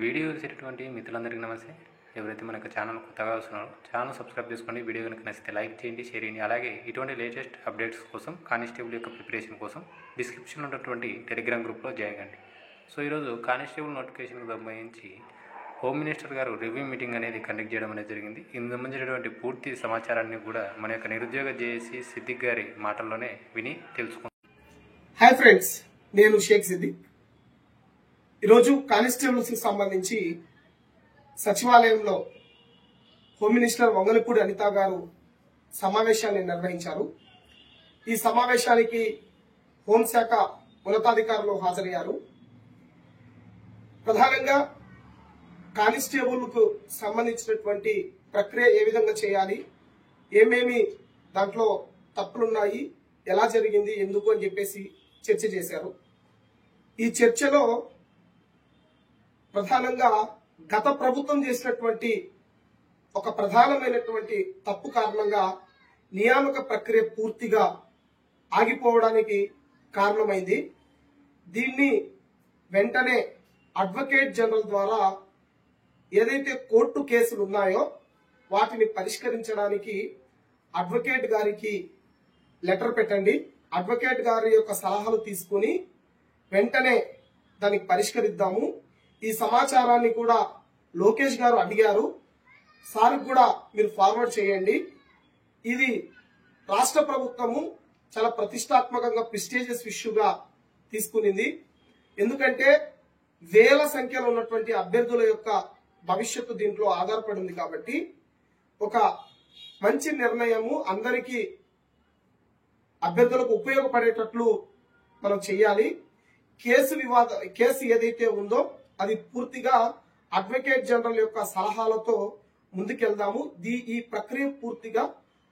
Video చూసేటటువంటి మిత్రులందరికీ నమస్తే. ఎవరైతే మన ఛానల్ కొత్తగా వస్తున్నారో ఛానల్ సబ్స్క్రైబ్ చేసుకోండి. వీడియో కనుక నచ్చితే లైక్ చేయండి, షేర్ చేయండి. అలాగే ఇటువంటి లేటెస్ట్ అప్డేట్స్ కోసం కానిస్టేబుల్ యొక్క ప్రిపరేషన్ కోసం డిస్క్రిప్షన్లో ఉన్నటువంటి టెలిగ్రామ్ గ్రూప్లో జాయిన్ కండి. సో ఈరోజు కానిస్టేబుల్ నోటిఫికేషన్కి సంబంధించి హోమ్ మినిస్టర్ గారు రివ్యూ మీటింగ్ అనేది కండక్ట్ చేయడం అనేది జరిగింది. ఇందుకు సంబంధించినటువంటి పూర్తి సమాచారాన్ని కూడా మన యొక్క నిరుద్యోగ జేఏసీ సిద్దిక్ గారి మాటల్లోనే విని తెలుసుకుందాం. హాయ్ ఫ్రెండ్స్, నేను షేక్ సిద్దిక్. ఈరోజు కానిస్టేబుల్స్ కి సంబంధించి సచివాలయంలో హోమ్ మినిస్టర్ వంగలపూడి అనిత గారు సమావేశాన్ని నిర్వహించారు. ఈ సమావేశానికి హోంశాఖ ఉన్నతాధికారులు హాజరయ్యారు. ప్రధానంగా కానిస్టేబుల్ కు సంబంధించినటువంటి ప్రక్రియ ఏ విధంగా చేయాలి, ఏమేమి దాంట్లో తప్పులున్నాయి, ఎలా జరిగింది, ఎందుకు అని చెప్పేసి చర్చ చేశారు. ఈ చర్చలో ప్రధానంగా గత ప్రభుత్వం చేసినటువంటి ఒక ప్రధానమైనటువంటి తప్పు కారణంగా నియామక ప్రక్రియ పూర్తిగా ఆగిపోవడానికి కారణమైంది. దీన్ని వెంటనే అడ్వకేట్ జనరల్ ద్వారా ఏదైతే కోర్టు కేసులు ఉన్నాయో వాటిని పరిష్కరించడానికి అడ్వకేట్ గారికి లెటర్ పెట్టండి. అడ్వకేట్ గారి యొక్క సలహాలు తీసుకుని వెంటనే దానికి పరిష్కరిద్దాము. ఈ సమాచారాన్ని కూడా లోకేష్ గారు అడిగారు, సార్ కూడా మీరు ఫార్వర్డ్ చేయండి. ఇది రాష్ట్ర ప్రభుత్వము చాలా ప్రతిష్టాత్మకంగా ప్రెస్టీజియస్ ఇష్యూగా తీసుకునింది. ఎందుకంటే వేల సంఖ్యలో ఉన్నటువంటి అభ్యర్థుల యొక్క భవిష్యత్తు దీంట్లో ఆధారపడి ఉంది. కాబట్టి ఒక మంచి నిర్ణయము అందరికీ అభ్యర్థులకు ఉపయోగపడేటట్లు మనం చేయాలి. కేసు ఏదైతే ఉందో అది పూర్తిగా అడ్వకేట్ జనరల్ యొక్క సలహాలతో ముందుకెళ్దాము. ఈ ప్రక్రియ పూర్తిగా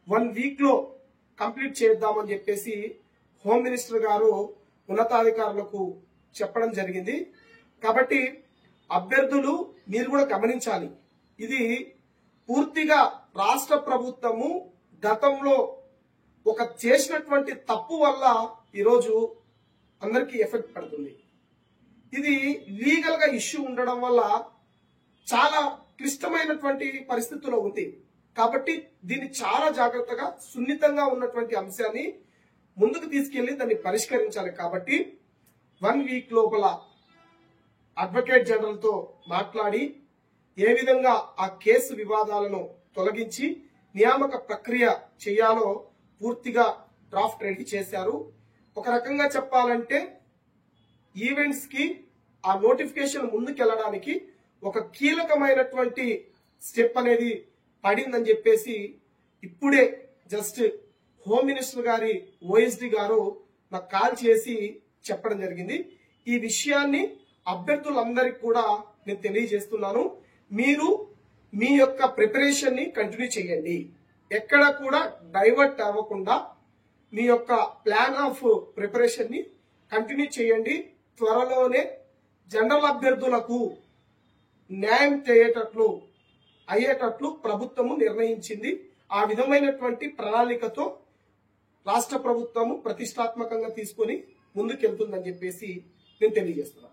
1 వీక్ లో కంప్లీట్ చేద్దామని చెప్పేసి హోమ్ మినిస్టర్ గారు ఉన్నతాధికారులకు చెప్పడం జరిగింది. కాబట్టి అభ్యర్థులు మీరు కూడా గమనించాలి, ఇది పూర్తిగా రాష్ట్ర ప్రభుత్వము గతంలో ఒక చేసినటువంటి తప్పు వల్ల ఈరోజు అందరికీ ఎఫెక్ట్ పడుతుంది. ఇది లీగల్ గా ఇష్యూ ఉండడం వల్ల చాలా క్లిష్టమైనటువంటి పరిస్థితుల్లో ఉంది. కాబట్టి దీన్ని చాలా జాగ్రత్తగా సున్నితంగా ఉన్నటువంటి అంశాన్ని ముందుకు తీసుకెళ్లి దాన్ని పరిష్కరించాలి. కాబట్టి 1 వీక్ లోపల అడ్వకేట్ జనరల్ తో మాట్లాడి ఏ విధంగా ఆ కేసు వివాదాలను తొలగించి నియామక ప్రక్రియ చేయాలో పూర్తిగా డ్రాఫ్ట్ రెడీ చేశారు. ఒక రకంగా చెప్పాలంటే ఈవెంట్స్ కి ఆ నోటిఫికేషన్ ముందుకెళ్లడానికి ఒక కీలకమైనటువంటి స్టెప్ అనేది పడిందని చెప్పేసి ఇప్పుడే జస్ట్ హోమ్ మినిస్టర్ గారి ఓఎస్డి గారు నాకు కాల్ చేసి చెప్పడం జరిగింది. ఈ విషయాన్ని అభ్యర్థులందరికీ కూడా నేను తెలియజేస్తున్నాను. మీరు మీ యొక్క ప్రిపరేషన్ ని కంటిన్యూ చేయండి. ఎక్కడ కూడా డైవర్ట్ అవ్వకుండా మీ యొక్క ప్లాన్ ఆఫ్ ప్రిపరేషన్ ని కంటిన్యూ చేయండి. త్వరలోనే జనరల్ అభ్యర్థులకు న్యాయం అయ్యేటట్లు ప్రభుత్వము నిర్ణయించింది. ఆ విధమైనటువంటి ప్రణాళికతో రాష్ట్ర ప్రభుత్వము ప్రతిష్టాత్మకంగా తీసుకొని ముందుకెళ్తుందని చెప్పేసి నేను తెలియజేస్తున్నాను.